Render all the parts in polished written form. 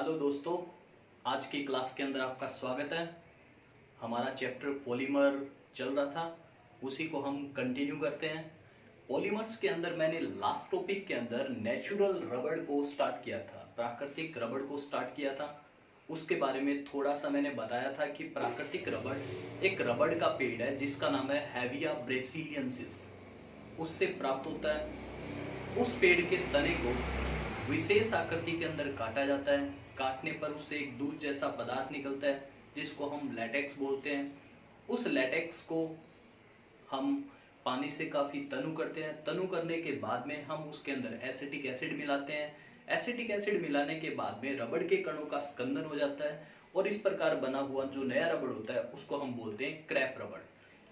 Hello दोस्तों, आज की क्लास के अंदर आपका स्वागत है। हमारा चैप्टर पॉलीमर चल रहा था, उसी को हम कंटिन्यू करते हैं। पॉलीमर्स के अंदर मैंने लास्ट टॉपिक के अंदर नेचुरल रबड़ को स्टार्ट किया था, प्राकृतिक रबड़ को स्टार्ट किया था। उसके बारे में थोड़ा सा मैंने बताया था कि प्राकृतिक रबड़ एक रबड़ का पेड़ है जिसका नाम है हैविया ब्रेसिलियंसिस, उससे प्राप्त होता है। उस पेड़ के तने को विशेष आकृति के अंदर काटा जाता है। काटने पर उससे एक दूध जैसा पदार्थ निकलता है जिसको हम लैटेक्स बोलते हैं। उस लैटेक्स को हम पानी से काफ़ी तनु करते हैं। तनु करने के बाद में हम उसके अंदर एसिटिक एसिड मिलाते हैं। एसिटिक एसिड मिलाने के बाद में रबड़ के कणों का स्कंदन हो जाता है और इस प्रकार बना हुआ जो नया रबड़ होता है उसको हम बोलते हैं क्रैप रबड़।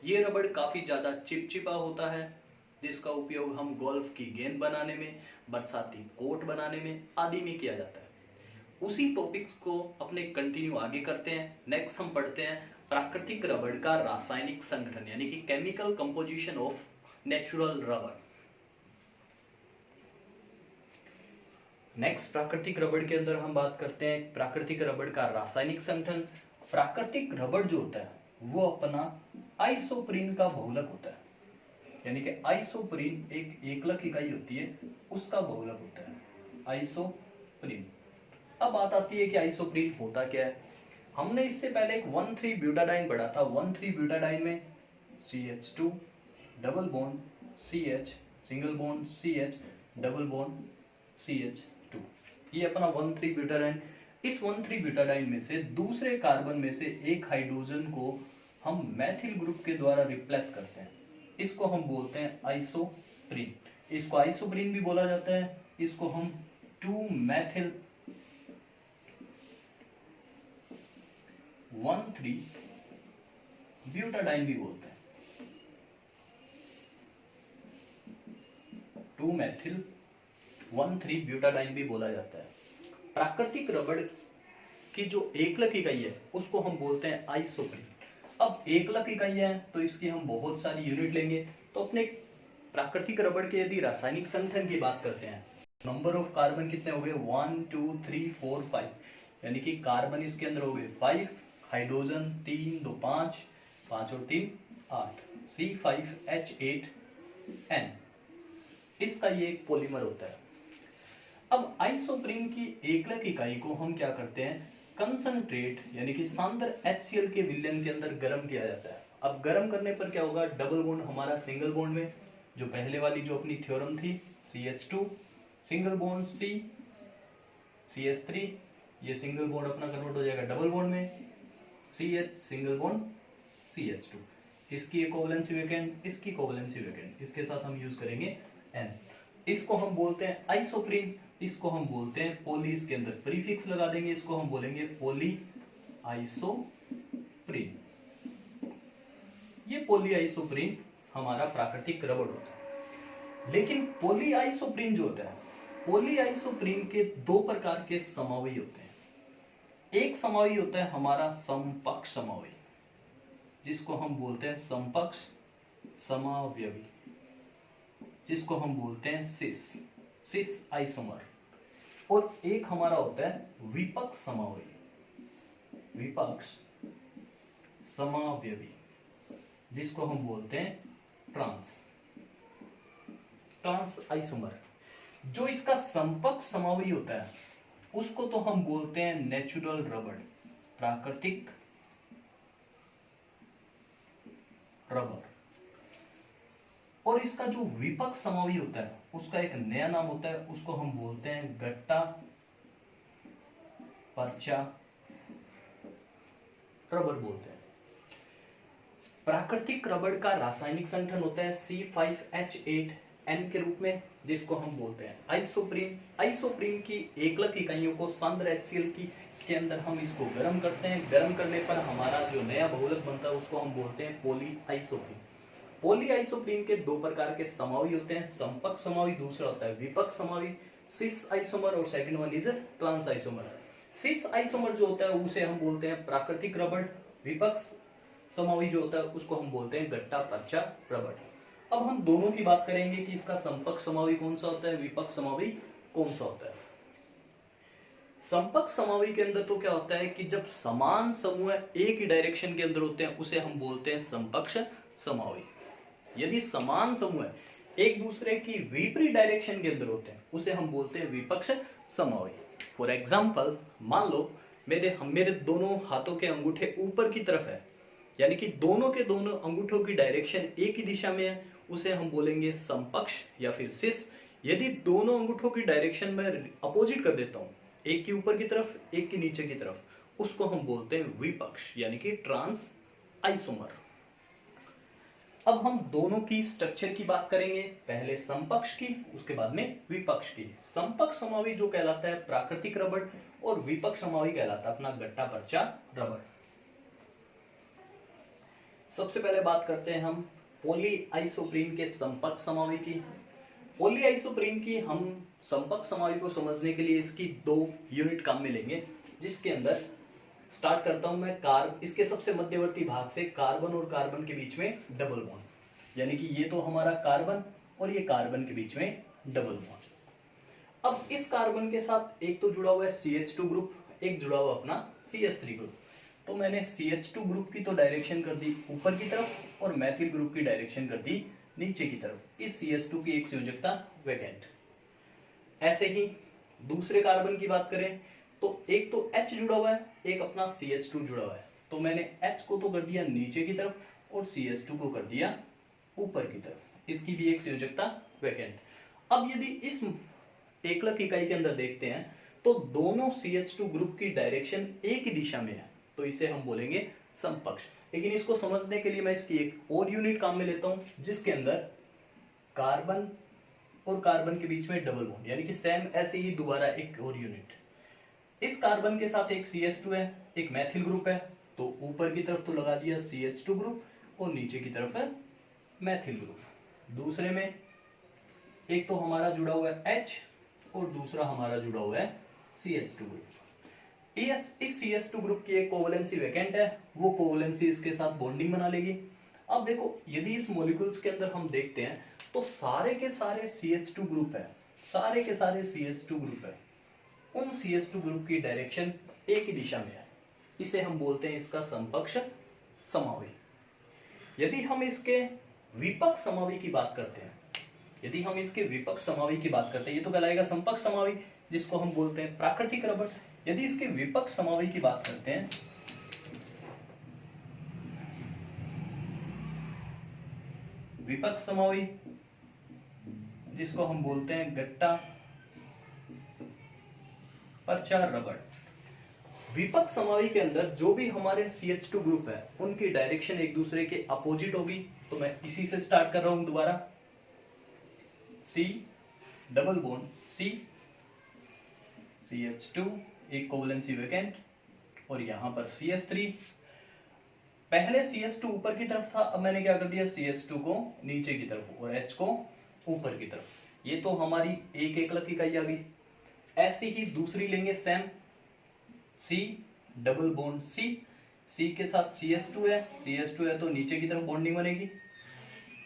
ये रबड़ काफ़ी ज़्यादा चिपचिपा होता है जिसका उपयोग हम गोल्फ की गेंद बनाने में, बरसाती कोट बनाने में आदि में किया जाता है। उसी टॉपिक्स को अपने कंटिन्यू आगे करते हैं। नेक्स्ट हम पढ़ते हैं प्राकृतिक रबड़ का रासायनिक संगठन यानी कि केमिकल कंपोजिशन ऑफ नेचुरल रबड़। नेक्स्ट प्राकृतिक रबड़ के अंदर हम बात करते हैं प्राकृतिक रबड़ का रासायनिक संगठन। प्राकृतिक रबड़ जो होता है वो अपना आइसोप्रीन का बहुलक होता है, यानी कि आइसोप्रीन एक एकलक इकाई होती है, उसका बहुलक होता है आइसोप्रीन। अब बात आती है कि आइसोप्रीन होता क्या है। हमने इससे पहले एक 1,3 ब्यूटाडाइन पढ़ा था। 1,3 ब्यूटाडाइन में CH2 double bond CH single bond CH double bond CH2, ये अपना 1,3 ब्यूटाडाइन। इस 1,3 ब्यूटाडाइन में से दूसरे कार्बन में से एक हाइड्रोजन को हम मैथिल ग्रुप के द्वारा रिप्लेस करते हैं, इसको हम बोलते हैं आइसोप्रीन। इसको आइसोप्रीन भी बोला जाता है, इसको हम 2 मैथिल 1,3 ब्यूटाडाइन भी बोलते हैं। 2 मैथिल 1,3 ब्यूटाडाइन भी बोला जाता है। प्राकृतिक रबड़ की जो एकलक इकाई है उसको हम बोलते हैं आइसोप्रीन। अब एकलक इकाई है तो इसकी हम बहुत सारी यूनिट लेंगे। तो अपने प्राकृतिक रबड़ के यदि रासायनिक संगठन की बात करते हैं, नंबर ऑफ कार्बन कितने हो गए 1 2 3 4 5, यानी कि कार्बन इसके अंदर हो गए 5, हाइड्रोजन 3 2 5, 5 और 3 8, C5H8N, इसका ये एक पॉलीमर होता है। अब आइसोप्रीन की एकलक इकाई को हम क्या करते हैं, कंसंट्रेट यानी कि सांद्र HCl के विलयन के अंदर गर्म किया जाता है। अब गर्म करने पर क्या होगा, डबल बॉन्ड हमारा सिंगल बॉन्ड में, जो पहले वाली जो अपनी थ्योरम थी CH2 single bond C CH3, ये सिंगल बॉन्ड अपना कन्वर्ट हो जाएगा डबल बॉन्ड में CH सिंगल बॉन्ड CH2, इसकी एक कोवलेंसी वेकेंट, इसकी कोवलेंसी वेकेंट, इसके साथ हम यूज करेंगे N। इसको हम बोलते हैं आइसोप्रीन, इसको हम बोलते हैं पॉली, इसके अंदर प्रीफिक्स लगा देंगे, इसको हम बोलेंगे पॉली आइसोप्रीन। ये पॉली आइसोप्रीन हमारा प्राकृतिक रबड़ होता है। लेकिन पॉली आइसोप्रीन जो होता है, पॉली आइसोप्रीन के दो प्रकार के समवायी होते हैं। एक समवायी होता है हमारा समपक्ष समवायी, जिसको हम बोलते हैं समपक्ष समावयवी, जिसको हम बोलते हैं सिस आइसोमर। और एक हमारा होता है विपक्ष समावयवी, विपक्ष समावयवी, जिसको हम बोलते हैं ट्रांस आइसोमर। जो इसका समपक्ष समावयवी होता है उसको तो हम बोलते हैं नेचुरल रबड़, प्राकृतिक रबड़। और इसका जो विपक्ष समावयवी होता है उसका एक नया नाम होता है, उसको हम बोलते हैं गट्टा पर्चा रबड़ बोलते हैं। प्राकृतिक रबड़ का रासायनिक संगठन होता है C5H8N के रूप में, जिसको हम बोलते हैं आइसोप्रीन। आइसोप्रीन की एकलक इकाइयों को सांद्र HCl के अंदर हम इसको गर्म करते हैं। गर्म करने पर हमारा जो नया बहुलक बनता है उसको हम बोलते हैं पॉली आइसोप्रीन। पॉली आइसोप्रीन के दो प्रकार के समावयी होते हैं, समपक्ष समावयी, दूसरा होता है विपक्ष समावयी, सिस आइसोमर, और second one is trans isomer. Cis isomer जो होता है उसे हम बोलते हैं प्राकृतिक रबड़, विपक्ष समावयी जो होता है उसको हम बोलते हैं गट्टा पर्चा रबड़। अब हम दोनों की बात करेंगे कि इसका समपक्ष समावयी कौन सा होता है, विपक्ष समावयी कौन सा होता है। समपक्ष समावयी के अंदर तो क्या होता है कि जब समान समूह एक ही डायरेक्शन के अंदर होते हैं उसे हम बोलते हैं समपक्ष समावयी। यदि समान समूह एक दूसरे की विपरीत डायरेक्शन के अंदर होते हैं उसे हम बोलते हैं विपक्ष समावयी। फॉर एग्जाम्पल, मान लो मेरे दोनों हाथों के अंगूठे ऊपर की तरफ है, यानी कि दोनों के दोनों अंगूठों की डायरेक्शन एक ही दिशा में है, उसे हम बोलेंगे समपक्ष या फिर सिस। यदि दोनों अंगूठों की डायरेक्शन में अपोजिट कर देता हूं, एक की ऊपर की तरफ एक की नीचे की तरफ, उसको हम बोलते हैं विपक्ष यानी कि ट्रांस आइसोमर। अब हम दोनों की स्ट्रक्चर की बात करेंगे, पहले समपक्ष की उसके बाद में विपक्ष की। समपक्ष समावयी जो कहलाता है प्राकृतिक रबड़ और विपक्ष समावयी कहलाता है अपना गट्टा पर्चा रबड़। सबसे पहले बात करते हैं हम पॉलीआइसोप्रीन के समपक्ष समावयी की। पॉलीआइसोप्रीन की हम समपक्ष समावयी को समझने के लिए इसकी 2 यूनिट काम में लेंगे, जिसके अंदर स्टार्ट करता हूं मैं इसके सबसे मध्यवर्ती भाग से कार्बन और कार्बन के बीच में डबल बॉन्ड, यानी कि ये तो हमारा कार्बन और ये कार्बन के बीच में डबल बॉन्ड। अब इस कार्बन के साथ एक तो जुड़ा हुआ है CH2 ग्रुप, एक जुड़ा हुआ अपना CH3 ग्रुप। तो मैंने CH2 ग्रुप की तो डायरेक्शन कर दी ऊपर की तरफ और मैथिल ग्रुप की डायरेक्शन कर दी नीचे की तरफ। इस CH2 की एक संयोजकता वैकेंट। ऐसे ही दूसरे कार्बन की बात करें तो एक तो H जुड़ा हुआ है, एक अपना CH2 जुड़ा हुआ है। तो मैंने H को तो कर दिया नीचे की तरफ और CH2 को कर दिया ऊपर की तरफ। इसकी भी एक संयोजकता वैकेंट। अब यदि इस एकलक इकाई के अंदर देखते हैं तो दोनों CH2 ग्रुप की डायरेक्शन एक ही दिशा में है, तो इसे हम बोलेंगे समपक्ष। लेकिन इसको समझने के लिए मैं इसकी एक और यूनिट काम में लेता हूं, जिसके अंदर कार्बन और कार्बन के बीच में डबल बॉन्ड, यानी कि सेम ऐसे ही दोबारा एक और यूनिट। इस कार्बन के साथ एक CH2 है, एक मैथिल ग्रुप है, तो ऊपर की तरफ तो लगा दिया CH2 ग्रुप और नीचे की तरफ है मैथिल ग्रुप। दूसरे में एक तो हमारा जुड़ा हुआ है H और दूसरा हमारा जुड़ा हुआ है CH2 ग्रुप। इस CH2 ग्रुप की एक कोवैलेंसी वैकेंट है, वो कोवैलेंसी इसके साथ बॉन्डिंग बना लेगी। अब देखो, यदि इस मॉलिक्यूल्स के अंदर हम देखते हैं तो सारे के सारे CH2 ग्रुप है, सारे के सारे CH2 ग्रुप है, उन CH2 ग्रुप की डायरेक्शन एक ही दिशा में है। इसे हम बोलते हैं इसका समपक्ष समावयी। यदि हम इसके विपक्ष समावयी की बात करते हैं, यदि हम इसके विपक्ष समावयी की बात करते हैं, ये तो कहलाएगा समपक्ष समावयी, जिसको हम बोलते हैं प्राकृतिक रबड़। यदि इसके विपक्ष समावयी की बात करते हैं, विपक्ष समावयी जिसको हम बोलते हैं गट्टा पर्चा रबड़। विपक्ष समावयी के अंदर जो भी हमारे CH2 ग्रुप है उनकी डायरेक्शन एक दूसरे के अपोजिट होगी। तो मैं इसी से स्टार्ट कर रहा हूं दोबारा, C double bond C CH2 एक कोवैलेंसी वैकेंट और यहां पर CH3। पहले CH2 ऊपर की तरफ था, अब मैंने क्या कर दिया CH2 को नीचे की तरफ और H को ऊपर की तरफ। ये तो हमारी एक एकलक इकाई आ गई। ऐसी ही दूसरी लेंगे same, C double bond C के साथ CH2 है तो नीचे की तरफ बॉन्डिंग बनेगी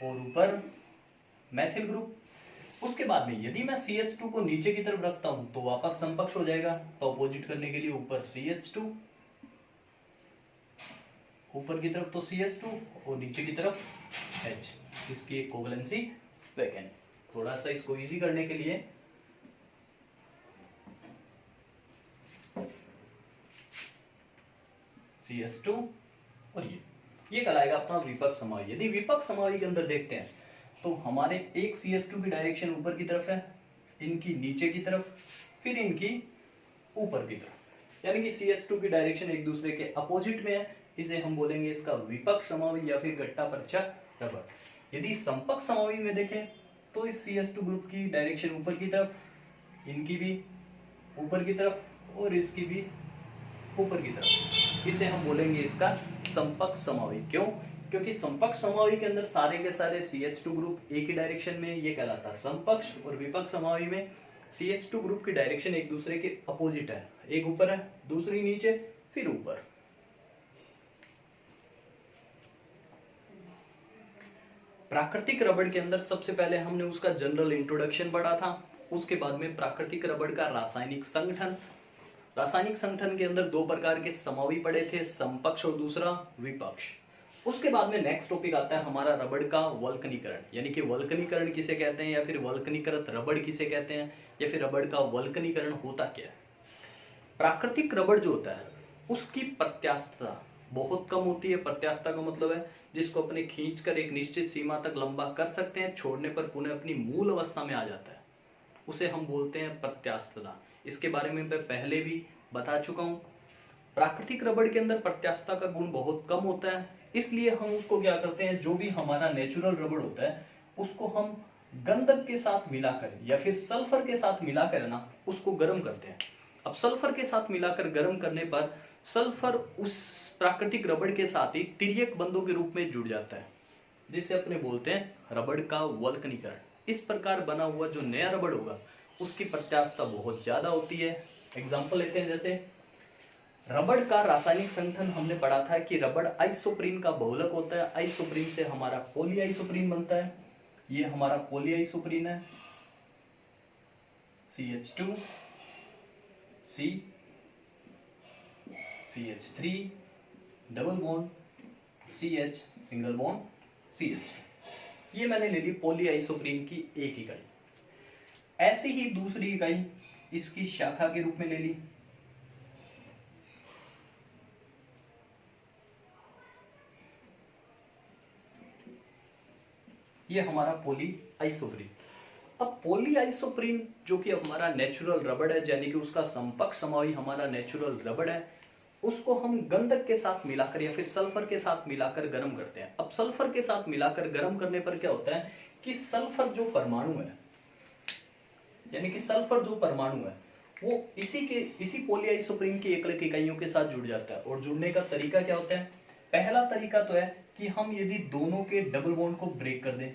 और ऊपर मैथिल ग्रुप। उसके बाद में यदि मैं CH2 को नीचे की तरफ रखता हूं तो वापस समपक्ष हो जाएगा, तो अपोजिट करने के लिए ऊपर CH2, ऊपर की तरफ तो CH2 और नीचे की तरफ H। इसकी एक कोवैलेंसी वैकेंट। थोड़ा सा इसको इजी करने के लिए CH2 और ये कहलाएगा अपना विपक्ष समावयी। यदि विपक्ष समावयी के अंदर देखते हैं तो हमारे एक CH2 की डायरेक्शन ऊपर की तरफ है, इनकी नीचे की तरफ, फिर इनकी ऊपर की तरफ, यानी कि CH2 की डायरेक्शन एक दूसरे के अपोजिट में है। इसे हम बोलेंगे इसका विपक्ष समावयी या फिर गट्टा पर्चा रबड़। यदि समपक्ष समावयी में देखें तो इस CH2 ग्रुप की डायरेक्शन ऊपर की तरफ, इनकी भी ऊपर की तरफ और इसकी भी ऊपर की तरफ। इसे हम बोलेंगे इसका समपक्ष समावयी। क्यों? क्योंकि समपक्ष समावयी के अंदर सारे के सारे CH2 ग्रुप एक ही डायरेक्शन में, ये कहलाता है समपक्ष। और विपक्ष समावयी में CH2 ग्रुप की डायरेक्शन एक दूसरे के अपोजिट है, एक ऊपर है, दूसरी नीचे, फिर ऊपर। प्राकृतिक रबड़ के अंदर सबसे पहले हमने उसका जनरल इंट्रोडक्शन पढ़ा था, उसके बाद में प्राकृतिक रबड़ का रासायनिक संगठन, रासायनिक संगठन के अंदर दो प्रकार के समवायी पड़े थे, समपक्ष और दूसरा विपक्ष। उसके बाद में नेक्स्ट टॉपिक आता है हमारा रबड़ का वल्कनीकरण, यानी कि वल्कनीकरण किसे कहते हैं, या फिर वल्कनीकृत रबड़ किसे कहते हैं, या फिर रबड़ का वल्कनीकरण होता क्या है। प्राकृतिक रबड़ जो होता है उसकी प्रत्यास्थता बहुत कम होती है। प्रत्यास्थता का मतलब है जिसको अपने खींचकर एक निश्चित सीमा तक लंबा कर सकते हैं, छोड़ने पर पुनः अपनी मूल अवस्था में आ जाता है, उसे हम बोलते हैं प्रत्यास्थता। इसके बारे में मैं पहले भी बता चुका हूं। प्राकृतिक रबड़ के अंदर प्रत्यास्थता का गुण बहुत कम होता है, इसलिए हम उसको क्या करते हैं, जो भी हमारा नेचुरल रबड़ होता है उसको हम गंधक के साथ मिलाकर या फिर सल्फर के साथ मिलाकर ना उसको गर्म करते हैं। अब सल्फर के साथ मिलाकर गर्म करने पर सल्फर उस प्राकृतिक रबड़ के साथ ही तिर्यक बंधों के रूप में जुड़ जाता है, जिसे अपने बोलते हैं रबड़ का वल्कनीकरण। इस प्रकार बना हुआ जो नया रबड़ होगा उसकी प्रत्यास्थता बहुत ज्यादा होती है। एग्जाम्पल लेते हैं, जैसे रबड़ का रासायनिक संगठन हमने पढ़ा था कि रबड़ आइसोप्रीन का बहुलक होता है। आइसोप्रीन से हमारा पॉलीआइसोप्रीन बनता है। ये हमारा पॉलीआइसोप्रीन है, CH2 C CH3 double bond CH single bond CH2। ये मैंने ले ली पॉलीआइसोप्रीन की एक इकाई। ऐसी ही दूसरी इकाई इसकी शाखा के रूप में ले ली, ये हमारा पॉलीआइसोप्रीन। अब पॉलीआइसोप्रीन जो कि हमारा नेचुरल रबड़ है, यानी कि उसका समपक्ष समवायी हमारा नेचुरल रबड़ है, उसको हम गंधक के साथ मिलाकर या फिर सल्फर के साथ मिलाकर गर्म करते हैं। अब सल्फर के साथ मिलाकर गर्म करने पर क्या होता है कि सल्फर जो परमाणु है, यानी कि सल्फर जो परमाणु है वो इसी पॉलीआइसोप्रीन की एकल इकाइयों के साथ जुड़ जाता है। और जुड़ने का तरीका क्या होता है, पहला तरीका तो है कि हम यदि दोनों के डबल बॉन्ड को ब्रेक कर दें,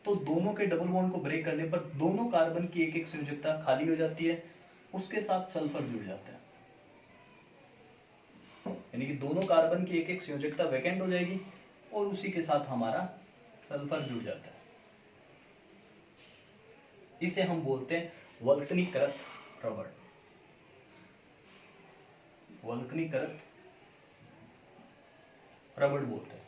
तो दोनों के डबल बॉन्ड को ब्रेक करने पर दोनों कार्बन की एक एक संयोजकता खाली हो जाती है, उसके साथ सल्फर जुड़ जाता है, यानी कि दोनों कार्बन की एक एक संयोजकता वैकेंट हो जाएगी और उसी के साथ हमारा सल्फर जुड़ जाता है। इसे हम बोलते हैं वल्कनीकृत रबड़, वल्कनीकृत रबड़ बोलते हैं।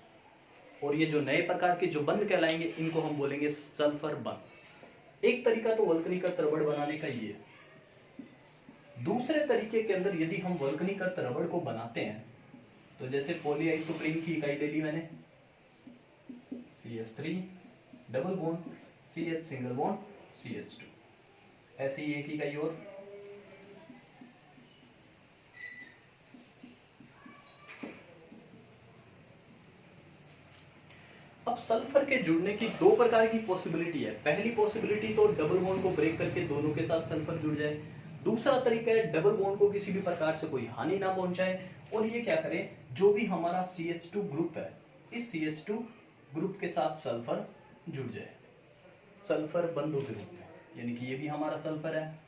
और ये जो नए प्रकार के जो बंध कहलाएंगे इनको हम बोलेंगे सल्फर बंध। एक तरीका तो वल्कनीकृत रबड़ बनाने का ये है। दूसरे तरीके के अंदर यदि हम वल्कनीकृत रबड़ को बनाते हैं तो जैसे पॉलीआइसोप्रीन की इकाई ले ली मैंने, CH3 double bond CH single bond CH2, ऐसे ही एक इकाई और, अब सल्फर के जुड़ने की दो प्रकार की पॉसिबिलिटी है। पहली पॉसिबिलिटी तो डबल बॉन्ड को ब्रेक करके दोनों के साथ सल्फर जुड़ जाए। दूसरा तरीका है डबल बॉन्ड को किसी भी प्रकार से कोई हानि ना पहुंचाए और ये क्या करे, जो भी हमारा CH2 ग्रुप है इस CH2 ग्रुप के साथ सल्फर जुड़ जाए, सल्फर बंधों के रूप में। यानी कि ये भी हमारा सल्फर है,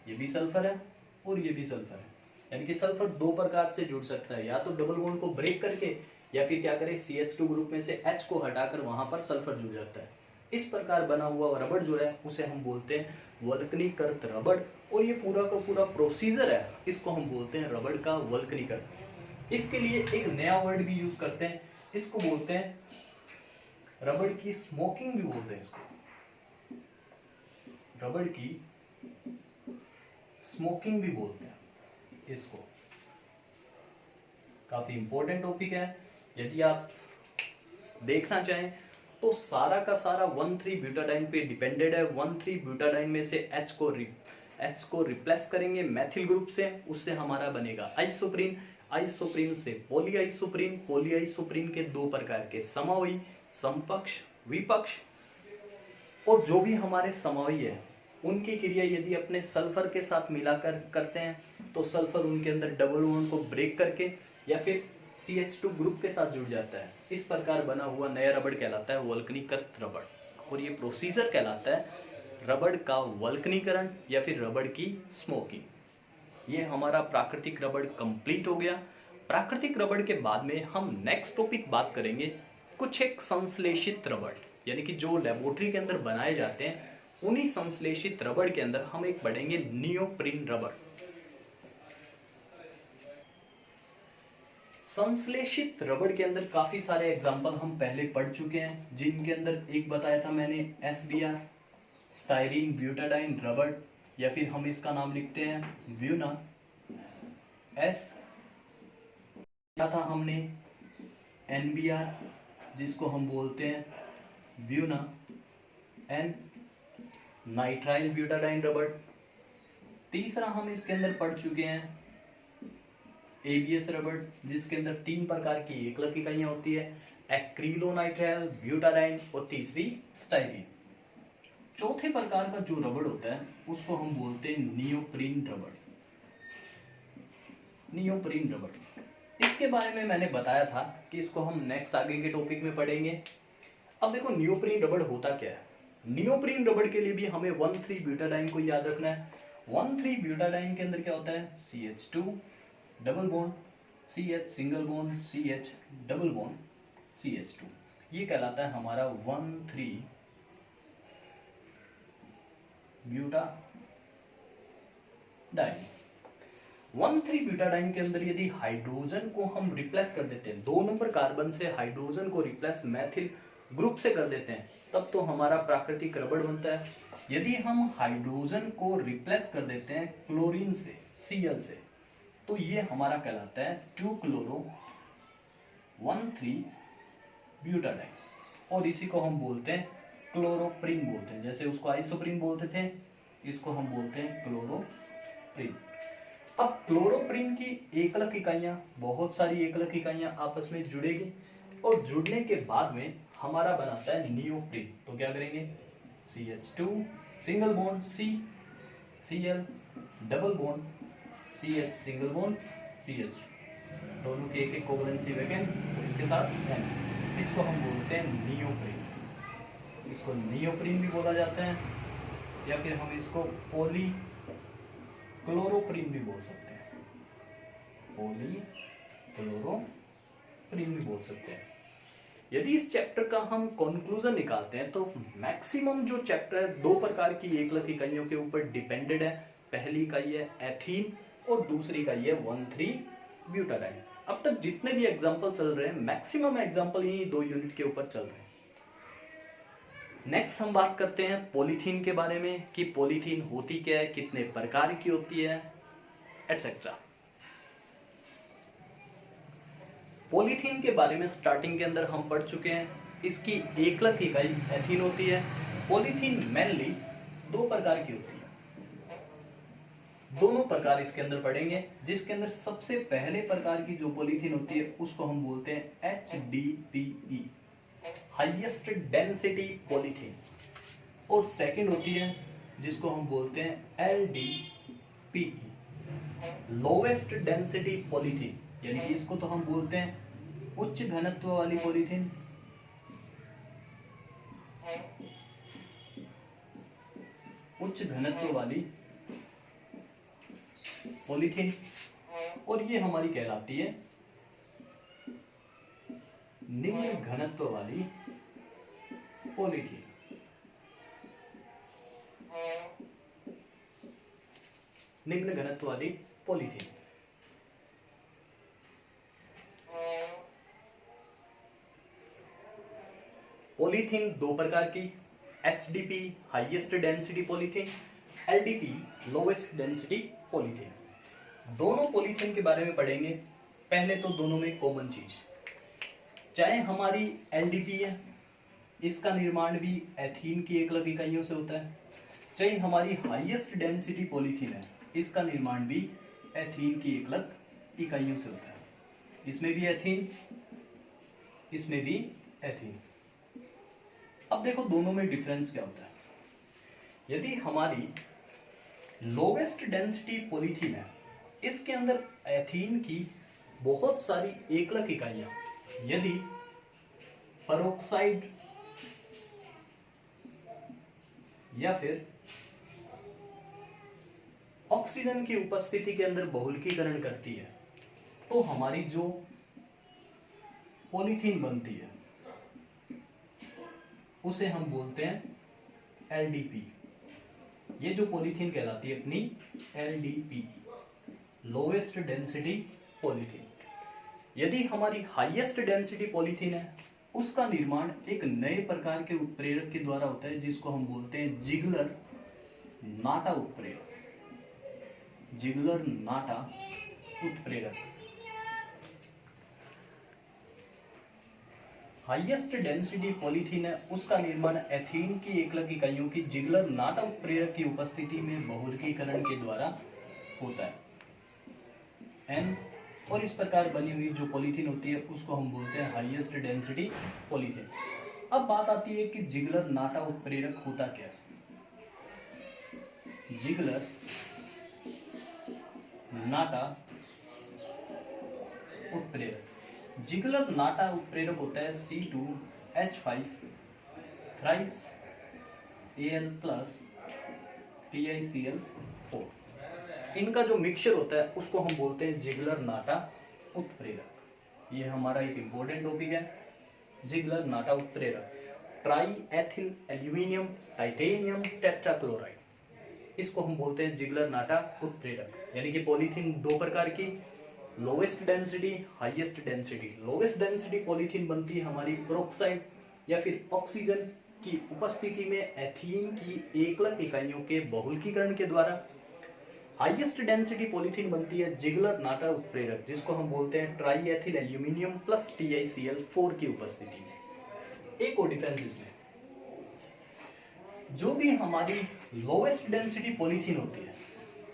ये भी सल्फर है और ये भी सल्फर है। यानी कि सल्फर दो प्रकार से जुड़ सकता है, या तो डबल बॉन्ड को ब्रेक करके या फिर क्या करें CH2 ग्रुप में से H को हटाकर वहां पर सल्फर जुड़ जाता है। इस प्रकार बना हुआ रबड़ जो है उसे हम बोलते हैं वल्कनीकृत रबड़। और ये पूरा का पूरा प्रोसीजर है, इसको हम बोलते हैं रबड़ का वल्कनीकरण। इसके लिए एक नया वर्ड भी यूज करते हैं, इसको बोलते हैं रबड़ की स्मोकिंग भी बोलते हैं इसको, रबड़ की स्मोकिंग भी बोलते हैं इसको। काफी इंपॉर्टेंट टॉपिक है। यदि आप देखना चाहें तो सारा का सारा 1,3 ब्यूटाडाइन पे डिपेंडेड है। 1,3 ब्यूटाडाइन में से H को रिप्लेस करेंगे मैथिल ग्रुप से, उससे हमारा बनेगा आइसोप्रीन। आइसोप्रीन से पॉलीआइसोप्रीन। पॉलीआइसोप्रीन के दो प्रकार के समवायी, समपक्ष, विपक्ष। और जो भी हमारे समवायी है उनकी क्रिया यदि अपने सल्फर के साथ मिलाकर करते हैं तो सल्फर उनके अंदर डबल बॉन्ड को ब्रेक करके या फिर CH2 ग्रुप के साथ जुड़ जाता है। इस प्रकार बना हुआ नया रबड़ कहलाता है वल्कनीकृत रबड़। और ये प्रोसीजर कहलाता है रबड़ का वल्कनीकरण या फिर रबड़ की स्मोकिंग। ये हमारा प्राकृतिक रबड़ कंप्लीट हो गया। प्राकृतिक रबड़ के बाद में हम नेक्स्ट टॉपिक बात करेंगे कुछ एक संश्लेषित रबड़, यानी कि जो लेबोरेटरी के अंदर बनाए जाते हैं उन्हीं संश्लेषित रबड़ के अंदर हम एक पढ़ेंगे नियोप्रीन रबड़। संश्लेषित रबड़ के अंदर काफी सारे एग्जाम्पल हम पहले पढ़ चुके हैं, जिनके अंदर एक बताया था मैंने SBR, स्टाइरीन ब्यूटाडाइन रबड़, या फिर हम इसका नाम लिखते हैं ब्यूना। एस क्या था हमने NBR, जिसको हम बोलते हैं ब्यूना। N नाइट्राइल ब्यूटाडाइन रबड़। तीसरा हम इसके अंदर पढ़ चुके हैं ABS रबड़, जिसके अंदर 3 प्रकार की एकलक इकाइयां होती है, एक्रिलोनाइट्राइल, ब्यूटाडाइन और तीसरी स्टाइरीन। चौथे प्रकार का जो रबड़ होता है उसको हम बोलते हैं नियोप्रीन रबड़। नियोप्रीन रबड़, इसके बारे में मैंने बताया था कि इसको हम नेक्स्ट आगे के टॉपिक में पढ़ेंगे। अब देखो नियोप्रीन रबड़ होता क्या है। नियोप्रीन रबड़ के लिए भी हमें 1,3 ब्यूटाडाइन को याद रखना है। 1,3 ब्यूटाडाइन के अंदर क्या होता है, CH2 double bond CH single bond CH double bond CH2, ये कहलाता है हमारा 1,3 ब्यूटाडाइन। 1,3 ब्यूटाडाइन के अंदर यदि हाइड्रोजन को हम रिप्लेस कर देते हैं, 2 नंबर कार्बन से हाइड्रोजन को रिप्लेस मैथिल ग्रुप से कर देते हैं, तब तो हमारा प्राकृतिक रबड़ बनता है। यदि हम हाइड्रोजन को रिप्लेस कर देते हैं क्लोरीन से, Cl से, तो ये हमारा कहलाता है 2-क्लोरो 1,3 ब्यूटाडाइन, और इसी को हम बोलते हैं क्लोरोप्रीन बोलते हैं। जैसे उसको आइसोप्रीन बोलते थे, इसको हम बोलते हैं क्लोरोप्रीन। अब क्लोरोप्रीन की एकलक इकाइयां, बहुत सारी एकलक इकाइयां आपस में जुड़ेगी, और जुड़ने के बाद में हमारा बनाता है नियोप्रीन। तो क्या करेंगे, CH2 single bond C, Cl double bond CH single bond CH2, दोनों की एक कोवलेंसी वैकेंट, और इसके साथ N, इसको हम बोलते हैं नियोप्रीन। इसको नियोप्रीन भी बोला जाता है, या फिर हम इसको पॉली क्लोरोप्रीन भी बोल सकते हैं। पॉली क्लोरोप्रीन भी बोल सकते हैं। यदि इस चैप्टर का हम कंक्लूजन निकालते हैं तो मैक्सिमम जो चैप्टर है 2 प्रकार की एकलक इकाइयों के ऊपर डिपेंडेड है। पहली इकाई है एथीन और दूसरी इकाई है 1,3 ब्यूटाडाइन। अब तक जितने भी एग्जाम्पल चल रहे हैं, मैक्सिमम एग्जाम्पल यही 2 यूनिट के ऊपर चल रहे हैं। नेक्स्ट हम बात करते हैं पॉलीथीन के बारे में, कि पॉलीथीन होती क्या है, कितने प्रकार की होती है, एटसेट्रा। पॉलीथीन के बारे में स्टार्टिंग के अंदर हम पढ़ चुके हैं। इसकी एकलक इकाई एथीन होती है। पॉलीथीन मेनली 2 प्रकार की होती है, दोनों प्रकार इसके अंदर पढ़ेंगे, जिसके अंदर सबसे पहले प्रकार की जो पॉलीथीन होती है उसको हम बोलते हैं HDPE, हाईएस्ट डेंसिटी पॉलीथीन, और सेकंड होती है जिसको हम बोलते हैं LDPE, लोवेस्ट डेंसिटी पॉलीथीन, यानी कि इसको तो हम बोलते हैं उच्च घनत्व वाली पॉलीथीन। उच्च घनत्व वाली पॉलीथीन, और ये हमारी कहलाती है निम्न घनत्व वाली पॉलीथीन। निम्न घनत्व वाली पॉलीथीन। पॉलीथीन 2 प्रकार की, HDP highest density polythene, LDP lowest density polythene. दोनों पॉलीथीन के बारे में पढ़ेंगे। पहले तो दोनों में कॉमन चीज, चाहे हमारी LDP है, इसका निर्माण भी एथीन की एकलक इकाइयों से होता है, चाहे हमारी हाईएस्ट डेंसिटी पॉलीथीन है, इसका निर्माण भी एथीन की एकलक इकाइयों से होता है। इसमें भी एथीन, इसमें भी एथीन। अब देखो दोनों में डिफरेंस क्या होता है। यदि हमारी लोवेस्ट डेंसिटी पॉलीथीन है, इसके अंदर एथीन की बहुत सारी एकलक इकाइयां, यदि पेरोक्साइड या फिर ऑक्सीजन की उपस्थिति के अंदर बहुलकीकरण करती है, तो हमारी जो पॉलीथीन बनती है उसे हम बोलते हैं LDP। ये जो पॉलीथीन कहलाती है अपनी LDP, लोवेस्ट डेंसिटी पॉलीथीन। यदि हमारी हाईएस्ट डेंसिटी पॉलीथीन है, उसका निर्माण एक नए प्रकार के उत्प्रेरक के द्वारा होता है जिसको हम बोलते हैं जिगलर नाटा उत्प्रेरक। जिगलर नाटा उत्प्रेरक। हाईएस्ट डेंसिटी पॉलीथीन है, उसका निर्माण एथीन की एकलक इकाइयों की जिगलर नाटा उत्प्रेरक की उपस्थिति में बहुलकीकरण के द्वारा होता है। एन और इस प्रकार बनी हुई जो पॉलीथीन होती है उसको हम बोलते हैं हाईएस्ट डेंसिटी पॉलीथीन। अब बात आती है कि जिगलर नाटा उत्प्रेरक होता क्या है। जिगलर नाटा उत्प्रेरक। जिगलर नाटा उत्प्रेरक होता है C2H5 thrice Al plus TiCl4। इनका जो मिक्सचर होता है उसको हम बोलते हैं जिगलर नाटा उत्प्रेरक। ये हमारा एक इंपॉर्टेंट टॉपिक है, जिगलर नाटा उत्प्रेरक। Try ethyl aluminium titanium tetrachloride, इसको हम बोलते हैं जिगलर नाटा उत्प्रेरक। यानी कि पॉलीथीन दो प्रकार की, lowest density, highest density. Lowest density polythene बनती है हमारी पेरोक्साइड या फिर ऑक्सीजन की उपस्थिति में एथीन की एकलक इकाइयों के बहुलकीकरण के द्वारा। हाईएस्ट डेंसिटी पॉलीथीन बनती है जिगलर नाटा उत्प्रेरक, जिसको हम बोलते हैं try ethyl aluminium plus TiCl4 की उपस्थिति में। एक और डिफरेंस इसमें, जो भी हमारी लोवेस्ट डेंसिटी पॉलीथीन होती है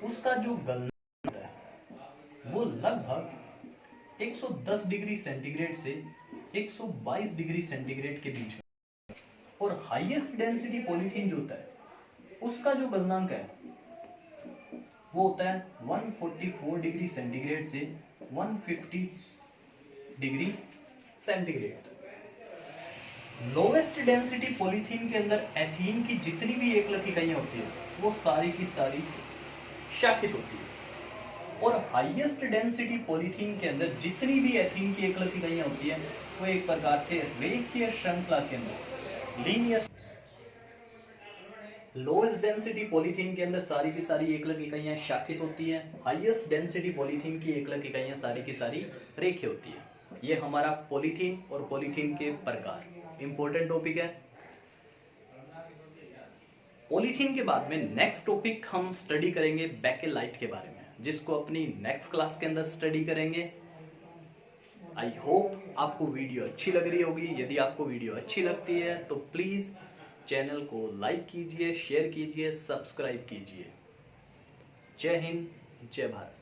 उसका जो गलनांक होता है वो लगभग 110 डिग्री सेंटीग्रेड से 122 डिग्री सेंटीग्रेड के बीच में। और हाईएस्ट डेंसिटी पॉलीथीन जो होता है उसका जो गलनांक है वो होता है 144 डिग्री सेंटीग्रेड से 150 degree centigrade. Lowest density polythene के अंदर एथीन की जितनी भी एकलक इकाइयां होती है वो सारी की सारी शाखित होती है। और हाईएस्ट डेंसिटी पॉलीथीन के अंदर जितनी भी एथीन की एकलक इकाइयां होती है वो एक प्रकार से रेखीय श्रृंखला के अंदर लीनियर। लोवेस्ट डेंसिटी पॉलीथीन के अंदर सारी की सारी एकलक इकाइयां शाखित होती हैं। हाईएस्ट डेंसिटी पॉलीथीन की एकलक इकाइयां सारी की सारी रेखीय होती है। ये हमारा पॉलीथीन और पॉलीथीन के प्रकार इंपॉर्टेंट टॉपिक है। पॉलीथीन के बाद में नेक्स्ट टॉपिक हम स्टडी करेंगे बेकेलाइट के बारे में, जिसको अपनी नेक्स्ट क्लास के अंदर स्टडी करेंगे। आई होप आपको वीडियो अच्छी लग रही होगी। यदि आपको वीडियो अच्छी लगती है तो प्लीज चैनल को लाइक कीजिए, शेयर कीजिए, सब्सक्राइब कीजिए। जय हिंद, जय भारत।